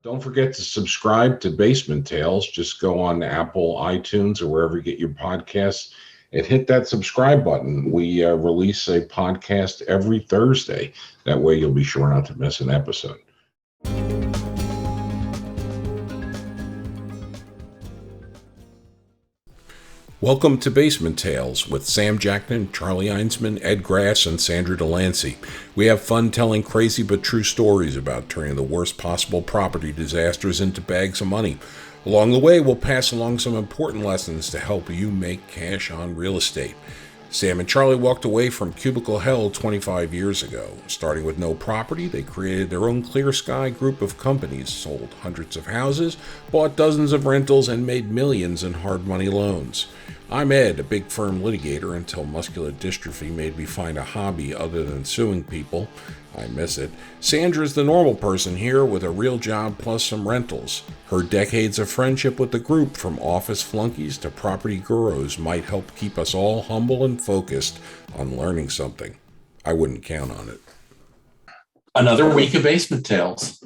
Don't forget to subscribe to Basement Tales. Just go on Apple, iTunes, or wherever you get your podcasts and hit that subscribe button. We release a podcast every Thursday. That way you'll be sure not to miss an episode. Welcome to Basement Tales with Sam Jackman, Charlie Einsman, Ed Grass, and Sandra Delancey. We have fun telling crazy but true stories about turning the worst possible property disasters into bags of money. Along the way, we'll pass along some important lessons to help you make cash on real estate. Sam and Charlie walked away from cubicle hell 25 years ago. Starting with no property, they created their own Clear Sky group of companies, sold hundreds of houses, bought dozens of rentals, and made millions in hard money loans. I'm Ed, a big firm litigator until muscular dystrophy made me find a hobby other than suing people. I miss it. Sandra's the normal person here with a real job plus some rentals. Her decades of friendship with the group, from office flunkies to property gurus, might help keep us all humble and focused on learning something. I wouldn't count on it. Another week of Basement Tales.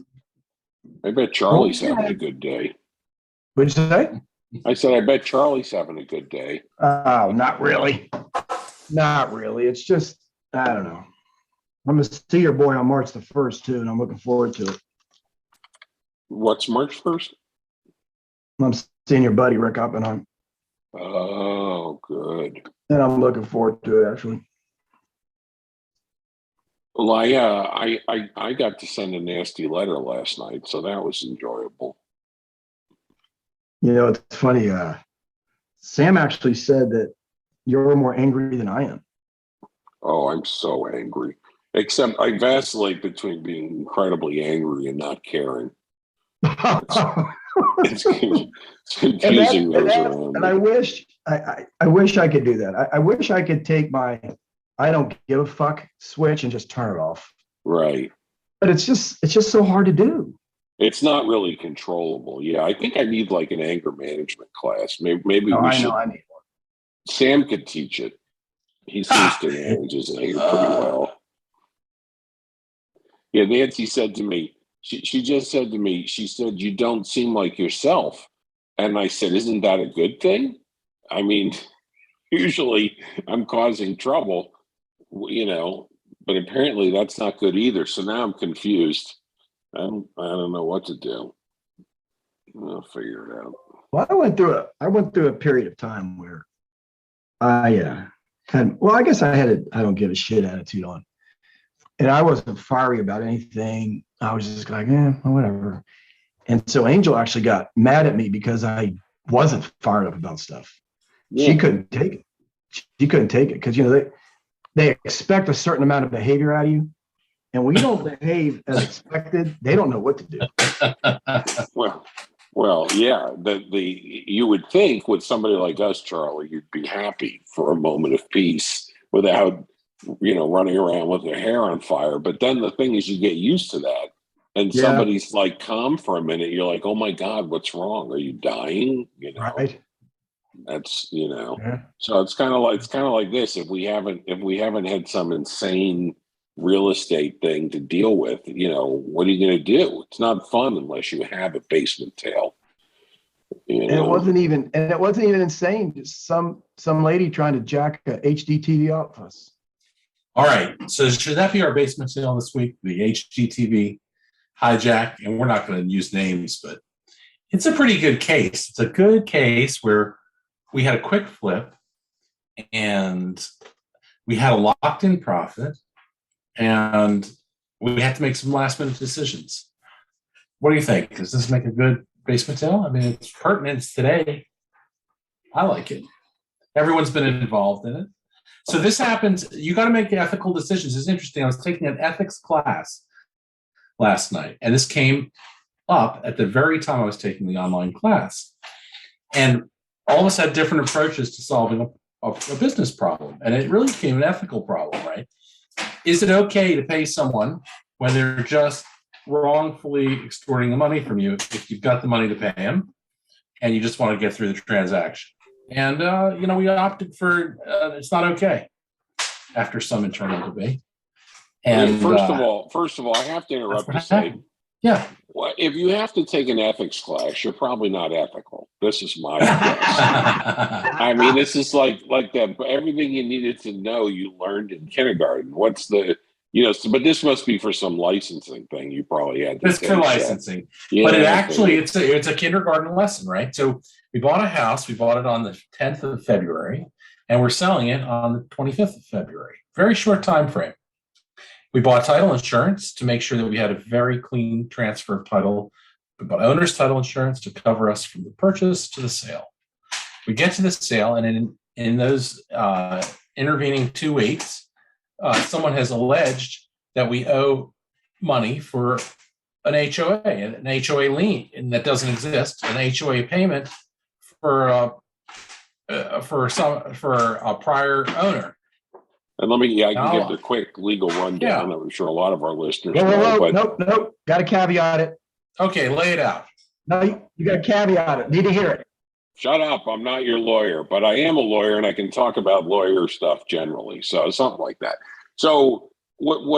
I bet Charlie's having a good day. What'd you say? I said, I bet Charlie's having a good day. Oh, not really. Not really. It's just, I don't know. I'm going to see your boy on March the 1st, too, and I'm looking forward to it. What's March 1st? I'm seeing your buddy, Rick Oppenheim. Oh, good. And I'm looking forward to it, actually. Well, I got to send a nasty letter last night, so that was enjoyable. You know, it's funny. Sam actually said that you're more angry than I am. Oh, I'm so angry. Except I vacillate between being incredibly angry and not caring. It's confusing those around. And I wish I could do that. I wish I could take my I don't give a fuck switch and just turn it off. Right. But it's just so hard to do. It's not really controllable. Yeah, I think I need like an anger management class. Maybe we should. I know I need one. Sam could teach it. He seems to manage his anger pretty well. Yeah, Nancy said to me, she just said to me, she said, "You don't seem like yourself." And I said, "Isn't that a good thing? I mean, usually I'm causing trouble, but apparently that's not good either. So now I'm confused. I don't know what to do. I'll figure it out." Well, I went through a period of time where I I guess I had I don't give a shit attitude on. And I wasn't fiery about anything. I was just like, whatever. And so Angel actually got mad at me because I wasn't fired up about stuff. Yeah. She couldn't take it. She couldn't take it because, they expect a certain amount of behavior out of you. And when you don't behave as expected, they don't know what to do. Well, yeah. You would think with somebody like us, Charlie, you'd be happy for a moment of peace without, running around with their hair on fire. But then the thing is, you get used to that, and somebody's like calm for a minute. You're like, "Oh my God, what's wrong? Are you dying?" Right. That's So it's kind of like this. If we haven't had some insane real estate thing to deal with, what are you going to do? It's not fun unless you have a basement tale. And it wasn't even insane. Just some lady trying to jack a HD TV off us. All right. So should that be our basement tale this week? The HGTV hijack, and we're not going to use names, but it's a pretty good case. It's a good case where we had a quick flip and we had a locked-in profit, and we had to make some last-minute decisions. What do you think? Does this make a good basement tale? I mean, it's pertinent today. I like it. Everyone's been involved in it. So this happens. You got to make ethical decisions. It's interesting. I was taking an ethics class last night, and this came up at the very time I was taking the online class. And all of us had different approaches to solving a business problem. And it really became an ethical problem, right? Is it okay to pay someone when they're just wrongfully extorting the money from you if you've got the money to pay them and you just want to get through the transaction? And, we opted for it's not okay after some internal debate. And first of all, I have to interrupt to say Yeah. Well, if you have to take an ethics class, you're probably not ethical. This is my guess. I mean, this is like that. Everything you needed to know, you learned in kindergarten. What's the, but this must be for some licensing thing. You probably had to It's for take licensing, Yeah, but it actually it's a kindergarten lesson, right? So we bought a house. We bought it on the 10th of February, and we're selling it on the 25th of February. Very short time frame. We bought title insurance to make sure that we had a very clean transfer of title. We bought owner's title insurance to cover us from the purchase to the sale. We get to the sale, and in those intervening 2 weeks, someone has alleged that we owe money for an HOA, an HOA lien, and that doesn't exist. An HOA payment for a prior owner. And I can give the quick legal rundown. Yeah. I'm sure a lot of our listeners Whoa, know, but nope. Got to caveat it. Okay, lay it out. No, you got to caveat it. Need to hear it. shut up. I'm not your lawyer, but I am a lawyer and I can talk about lawyer stuff generally. So something like that. So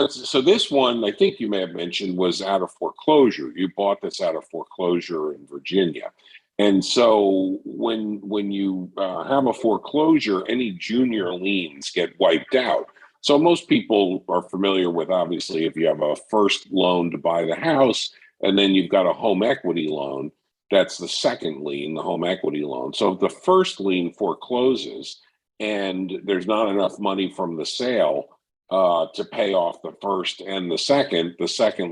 so this one, I think you may have mentioned, was out of foreclosure. You bought this out of foreclosure in Virginia. And so when you have a foreclosure, any junior liens get wiped out. So most people are familiar with, obviously, if you have a first loan to buy the house and then you've got a home equity loan, that's the second lien, the home equity loan. So if the first lien forecloses and there's not enough money from the sale to pay off the first and the second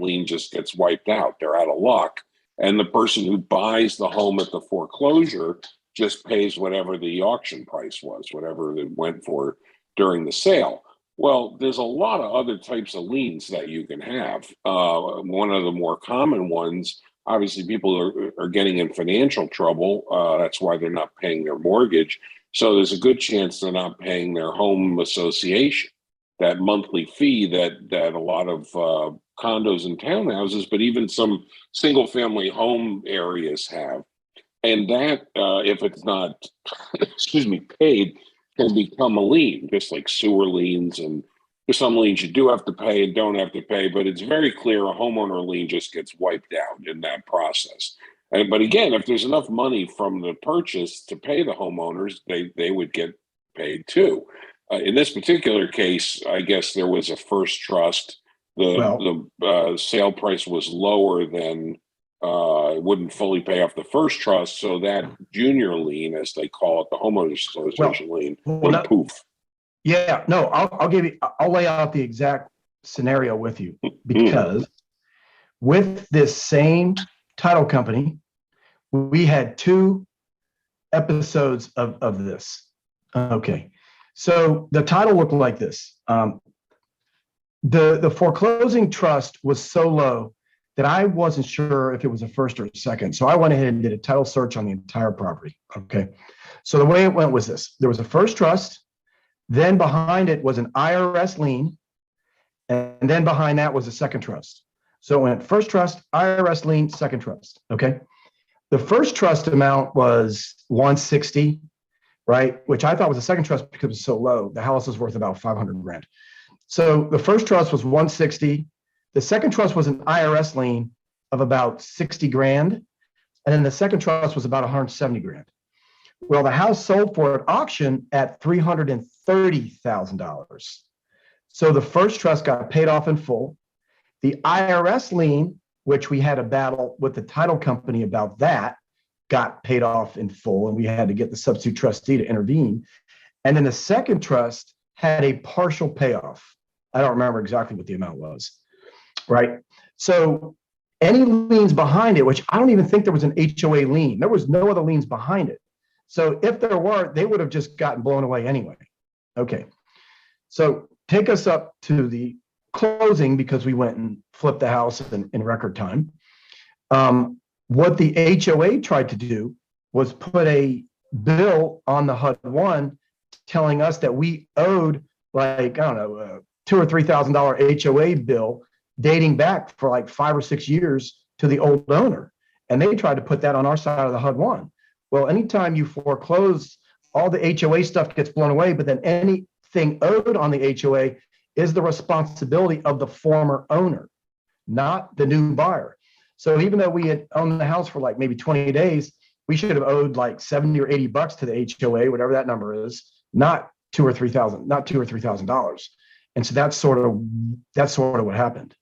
lien just gets wiped out. They're out of luck. And the person who buys the home at the foreclosure just pays whatever the auction price was, whatever it went for during the sale. Well, there's a lot of other types of liens that you can have. One of the more common ones, obviously, people are getting in financial trouble. That's why they're not paying their mortgage. So there's a good chance they're not paying their home association, that monthly fee that a lot of condos and townhouses, but even some single family home areas have. And that, if it's not, paid, can become a lien, just like sewer liens. And there's some liens you do have to pay and don't have to pay, but it's very clear a homeowner lien just gets wiped out in that process. But again, if there's enough money from the purchase to pay the homeowners, they would get paid too. In this particular case, I guess there was a first trust. The sale price was lower than it wouldn't fully pay off the first trust. So that junior lien, as they call it, the homeowners association lien, went poof. Yeah, no, I'll lay out the exact scenario with you, because with this same title company, we had 2 episodes of this. Okay. So the title looked like this. The foreclosing trust was so low that I wasn't sure if it was a first or a second. So I went ahead and did a title search on the entire property. Okay. So the way it went was this. There was a first trust, then behind it was an IRS lien, and then behind that was a second trust. So it went first trust, IRS lien, second trust. Okay. The first trust amount was $160. Right, which I thought was a second trust because it was so low. The house was worth about $500,000. So the first trust was $160. The second trust was an IRS lien of about $60,000, and then the second trust was about $170,000. Well, the house sold for at auction at $330,000. So the first trust got paid off in full. The IRS lien, which we had a battle with the title company about that, got paid off in full, and we had to get the substitute trustee to intervene. And then the second trust had a partial payoff. I don't remember exactly what the amount was, right? So any liens behind it, which I don't even think there was an HOA lien. There was no other liens behind it. So if there were, they would have just gotten blown away anyway. Okay. So take us up to the closing, because we went and flipped the house in record time. What the HOA tried to do was put a bill on the HUD-1 telling us that we owed, like, I don't know, $2,000 or $3,000 HOA bill dating back for like 5 or 6 years to the old owner. And they tried to put that on our side of the HUD-1. Well, anytime you foreclose, all the HOA stuff gets blown away, but then anything owed on the HOA is the responsibility of the former owner, not the new buyer. So even though we had owned the house for like maybe 20 days, we should have owed like 70 or 80 bucks to the HOA, whatever that number is, not $2,000 or $3,000. And so that's sort of what happened.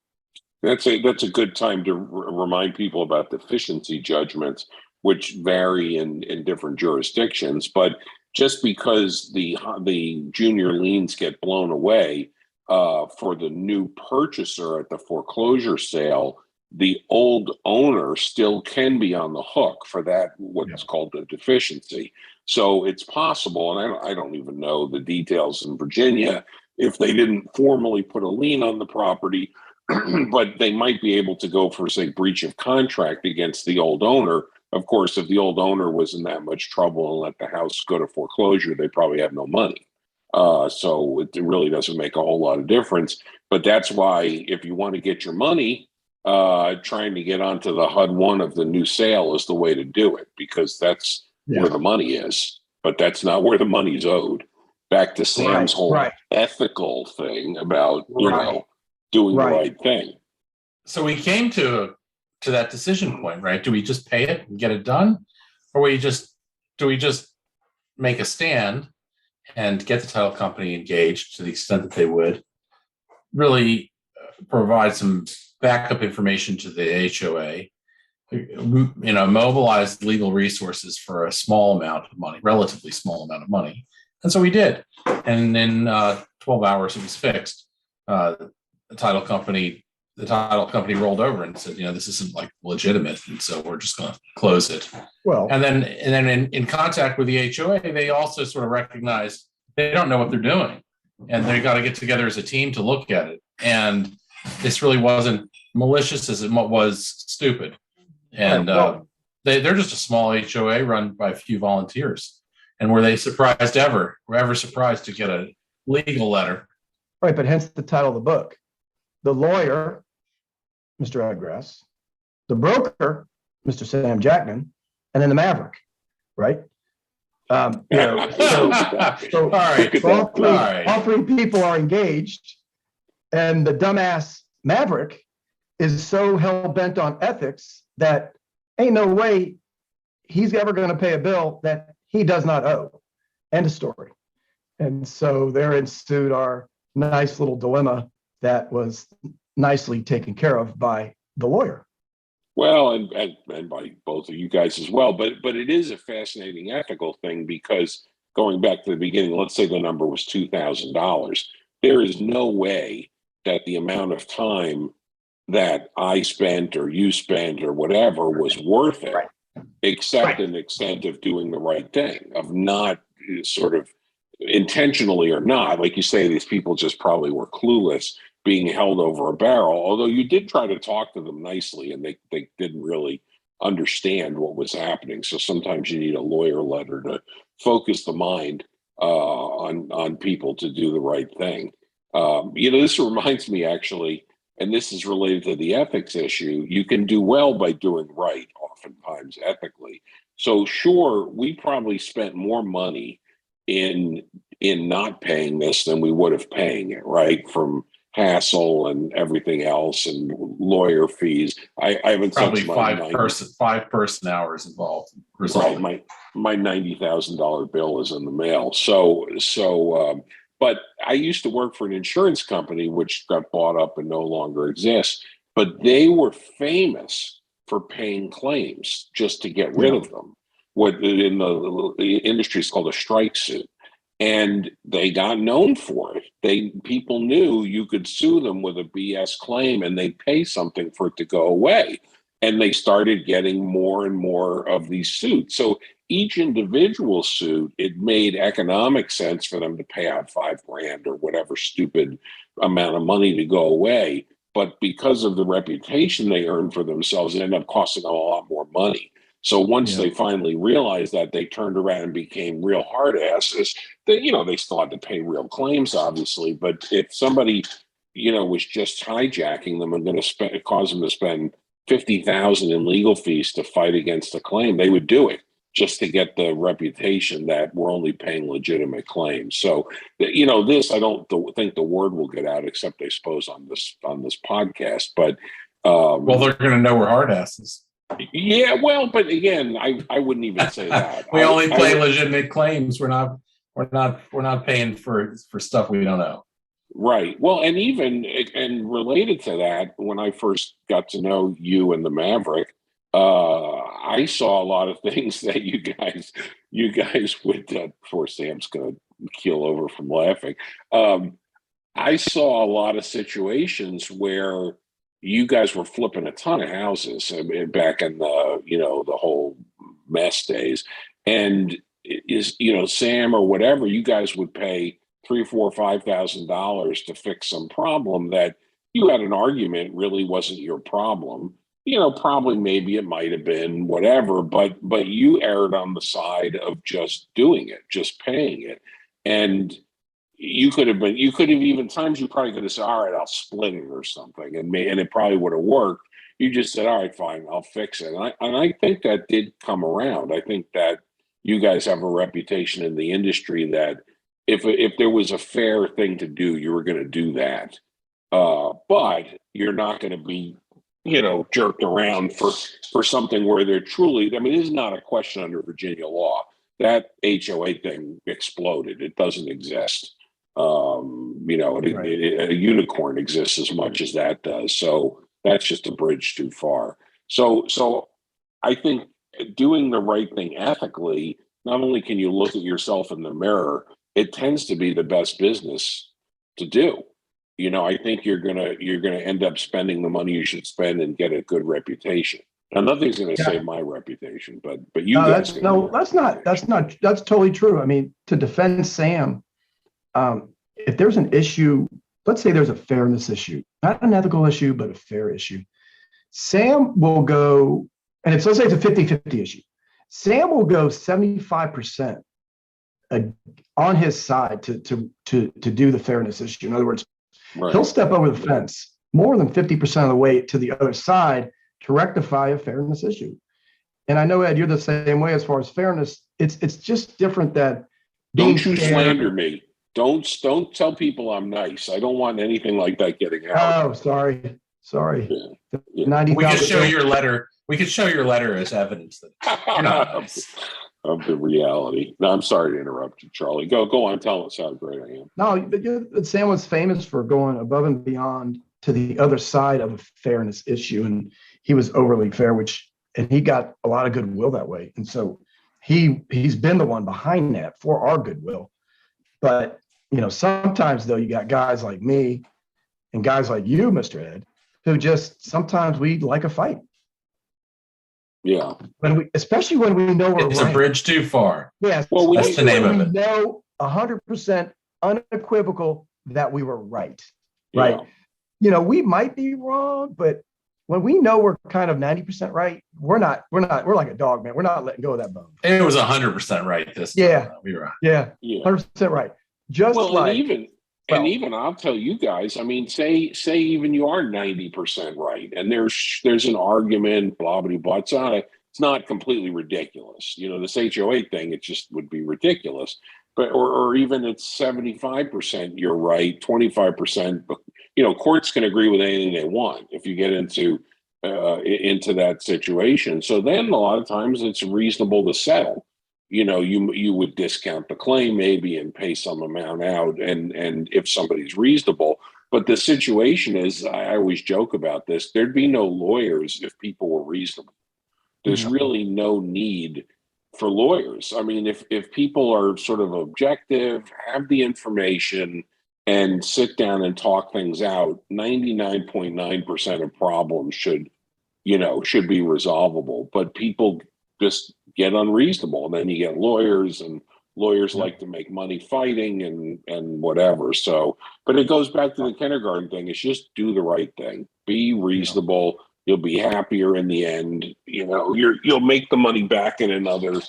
That's a good time to remind people about deficiency judgments, which vary in different jurisdictions. But just because the junior liens get blown away for the new purchaser at the foreclosure sale, the old owner still can be on the hook for that, what's called a deficiency. So it's possible, and I don't even know the details in Virginia, if they didn't formally put a lien on the property, but they might be able to go for, say, breach of contract against the old owner. Of course, if the old owner was in that much trouble and let the house go to foreclosure, they probably have no money. So it really doesn't make a whole lot of difference. But that's why if you want to get your money, trying to get onto the HUD-1 of the new sale is the way to do it, because that's where the money is. But that's not where the money's owed. Back to Sam's whole ethical thing about, doing the right thing. So we came to that decision point, right? Do we just pay it and get it done? Or do we just make a stand and get the title company engaged to the extent that they would, really provide some backup information to the HOA, mobilize legal resources for a small amount of money, relatively small amount of money. And so we did. And in 12 hours, it was fixed. The title company rolled over and said, this isn't like legitimate, and so we're just going to close it. Well, and then in contact with the HOA, they also sort of recognize they don't know what they're doing, and they got to get together as a team to look at it. And this really wasn't malicious as it was stupid. And they're just a small HOA run by a few volunteers. And were they surprised ever surprised to get a legal letter? Right, but hence the title of the book. The lawyer, Mr. Edgrass, the broker, Mr. Sam Jackman, and then the Maverick, right? All three people are engaged, and the dumbass Maverick is so hell-bent on ethics that ain't no way he's ever going to pay a bill that he does not owe. End of story. And so there ensued our nice little dilemma that was nicely taken care of by the lawyer. Well, and by both of you guys as well. But it is a fascinating ethical thing, because going back to the beginning, let's say the number was $2,000. There is no way that the amount of time that I spent or you spent or whatever was worth it, except in the extent of doing the right thing, of not sort of intentionally or not. Like you say, these people just probably were clueless, being held over a barrel, although you did try to talk to them nicely, and they didn't really understand what was happening. So sometimes you need a lawyer letter to focus the mind on people to do the right thing. This reminds me, actually, and this is related to the ethics issue. You can do well by doing right, oftentimes ethically. So sure, we probably spent more money in not paying this than we would have paying it, right? From hassle and everything else and lawyer fees. I haven't probably five person hours involved. Right, my $90,000 bill is in the mail. But I used to work for an insurance company which got bought up and no longer exists. But they were famous for paying claims just to get rid of them. What in the industry is called a strike suit. And they got known for it. People knew you could sue them with a BS claim and they'd pay something for it to go away. And they started getting more and more of these suits. So each individual suit, it made economic sense for them to pay out $5,000 or whatever stupid amount of money to go away. But because of the reputation they earned for themselves, it ended up costing them a lot more money. So once they finally realized that, they turned around and became real hard asses. They still had to pay real claims, obviously. But if somebody, was just hijacking them and going to cause them to spend $50,000 in legal fees to fight against a claim, they would do it just to get the reputation that we're only paying legitimate claims. So, this, I don't think the word will get out, except I suppose on this podcast. But Well, they're going to know we're hard asses. Yeah, well, but again, I wouldn't even say that. We only pay legitimate claims. We're not paying for stuff we don't know. Right. Well, and related to that, when I first got to know you and the Maverick, I saw a lot of things that you guys would. Poor Sam's gonna keel over from laughing. I saw a lot of situations where you guys were flipping a ton of houses, I mean, back in the whole mess days, and Sam or whatever, you guys would pay three, four, $5,000 to fix some problem that you had an argument really wasn't your problem. Probably maybe it might have been whatever, but you erred on the side of just doing it, just paying it, and you could have even times you probably could have said, all right, I'll split it or something, and it probably would have worked. You just said, all right, fine, I'll fix it. And I think that did come around. I think that you guys have a reputation in the industry that if there was a fair thing to do, you were going to do that. But you're not going to be, jerked around for something where they're truly. I mean, this is not a question under Virginia law. That HOA thing exploded. It doesn't exist. A unicorn exists as much as that does. So that's just a bridge too far. So I think doing the right thing ethically, not only can you look at yourself in the mirror, it tends to be the best business to do. I think you're gonna end up spending the money you should spend and get a good reputation. Now, nothing's going to save my reputation, but you guys. That's totally true. I mean, to defend Sam, if there's an issue, let's say there's a fairness issue, not an ethical issue, but a fair issue, Sam will go, and let's say it's a 50-50 issue. Sam will go 75% on his side to do the fairness issue. In other words, he'll step over the fence more than 50% of the way to the other side to rectify a fairness issue. And I know, Ed, you're the same way as far as fairness. It's just different that don't you slander me. Don't tell people I'm nice. I don't want anything like that getting out. Oh, sorry. Yeah. We could show your letter. We could show your letter as evidence that you're not nice. Of the reality. No, I'm sorry to interrupt you, Charlie. Go on. Tell us how great I am. No, but Sam was famous for going above and beyond to the other side of a fairness issue, and he was overly fair, and he got a lot of goodwill that way. And so he's been the one behind that for our goodwill. But sometimes though, you got guys like me and guys like you, Mr. Ed, who just sometimes we like a fight. Yeah. Especially when we know we're it's right. a bridge too far. Yes. Well, that's the name of it. We know 100% unequivocal that we were right. Right. Yeah. We might be wrong, but when we know we're kind of 90% right, we're like a dog, man. We're not letting go of that bone. It was 100% right this time. Yeah. We were. Yeah. 100% right. And even I'll tell you guys, I mean, say even you are 90% right, and there's an argument, blah blah blah. It's not completely ridiculous. This HOA thing, it just would be ridiculous. But or even it's 75% you're right, 25%. But courts can agree with anything they want if you get into that situation. So then a lot of times it's reasonable to settle. You would discount the claim maybe and pay some amount out, and if somebody's reasonable. But the situation is, I always joke about this, there'd be no lawyers if people were reasonable. There's really no need for lawyers. I mean, if people are sort of objective, have the information, and sit down and talk things out, 99.9% of problems should be resolvable. But people just get unreasonable, and then you get lawyers, and lawyers like to make money fighting and whatever. So, but it goes back to the kindergarten thing. It's just do the right thing, be reasonable. You'll be happier in the end. You'll make the money back in another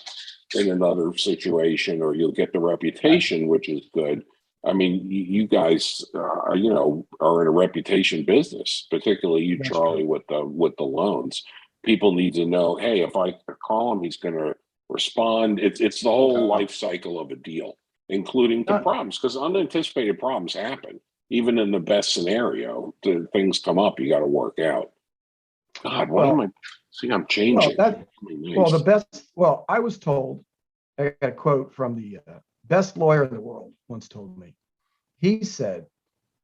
situation, or you'll get the reputation, which is good. I mean, you guys, are in a reputation business, particularly you, Charlie, with the loans. People need to know, hey, if I call him, he's going to respond. It's the whole life cycle of a deal, including the problems, because unanticipated problems happen. Even in the best scenario, things come up you got to work out. God, what am I? See, I'm changing. The best. Well, I was told. I got a quote from the best lawyer in the world once told me. He said,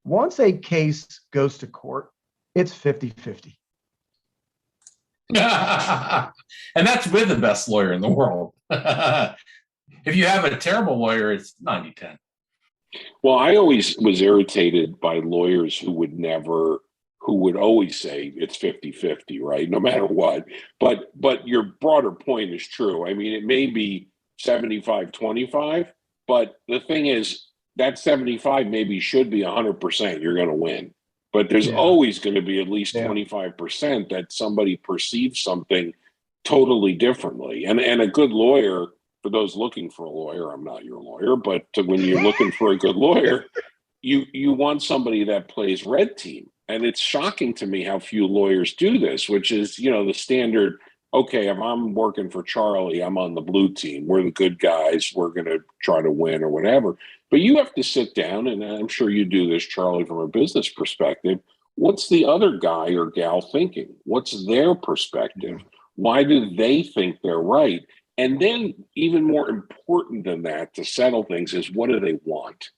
once a case goes to court, it's 50-50. And that's with the best lawyer in the world. If you have a terrible lawyer, it's 90-10. Well, I always was irritated by lawyers who would always say it's 50-50, right? No matter what. But your broader point is true. I mean, it may be 75-25, but the thing is that 75 maybe should be 100% you're going to win. But there's always going to be at least 25% that somebody perceives something totally differently. And a good lawyer, for those looking for a lawyer, I'm not your lawyer, but when you're looking for a good lawyer, you want somebody that plays red team. And it's shocking to me how few lawyers do this, which is, the standard, okay, if I'm working for Charlie, I'm on the blue team. We're the good guys. We're going to try to win or whatever. But you have to sit down, and I'm sure you do this, Charlie, from a business perspective. What's the other guy or gal thinking? What's their perspective? Why do they think they're right? And then even more important than that to settle things is what do they want?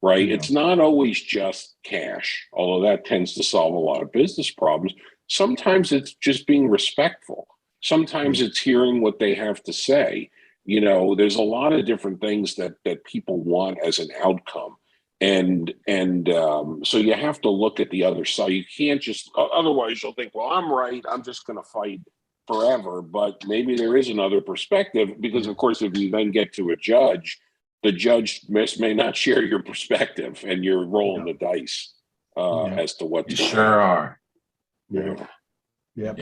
Right? Yeah. It's not always just cash, although that tends to solve a lot of business problems. Sometimes it's just being respectful. Sometimes it's hearing what they have to say. There's a lot of different things that people want as an outcome. And so you have to look at the other side. You can't just, otherwise you'll think, well, I'm right. I'm just going to fight forever. But maybe there is another perspective because, of course, if you then get to a judge, the judge may not share your perspective, and you're rolling the dice as to what. You sure are. Yeah.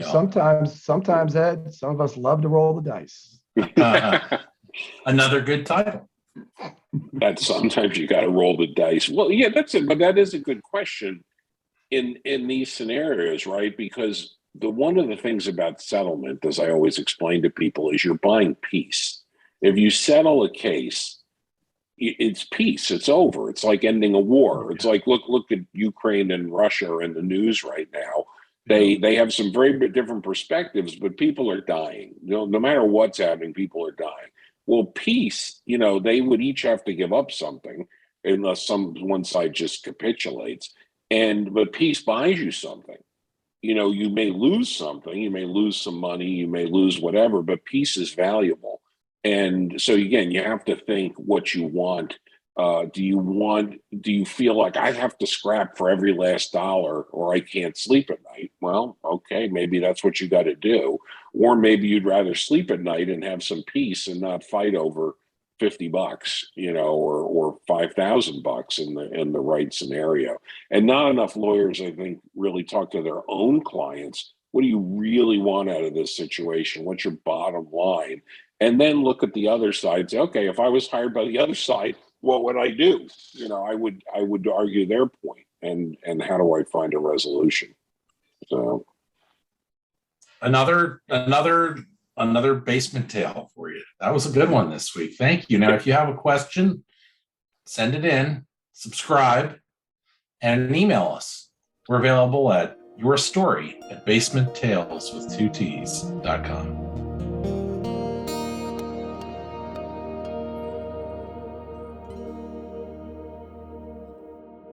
Sometimes, Ed, some of us love to roll the dice. Another good title. That sometimes you got to roll the dice. Well, yeah, that's it. But that is a good question in these scenarios, right? Because one of the things about settlement, as I always explain to people, is you're buying peace. If you settle a case, it's peace. It's over. It's like ending a war. It's like look at Ukraine and Russia in the news right now. They have some very different perspectives, but people are dying. No matter what's happening, people are dying. Well, peace, they would each have to give up something unless one side just capitulates. But peace buys you something. You may lose something, you may lose some money, you may lose whatever, but peace is valuable. And so again, you have to think what you want. Do you feel like I have to scrap for every last dollar or I can't sleep at night? Well, okay, maybe that's what you got to do. Or maybe you'd rather sleep at night and have some peace and not fight over $50, or $5,000 in the right scenario. And not enough lawyers, I think, really talk to their own clients. What do you really want out of this situation? What's your bottom line? And then look at the other side and say, okay, if I was hired by the other side, what would I do? I would argue their point, and how do I find a resolution? So another basement tale for you. That was a good one this week. Thank you. Now, if you have a question, send it in, subscribe, and email us. We're available at yourstory@basementtaleswith2ts.com.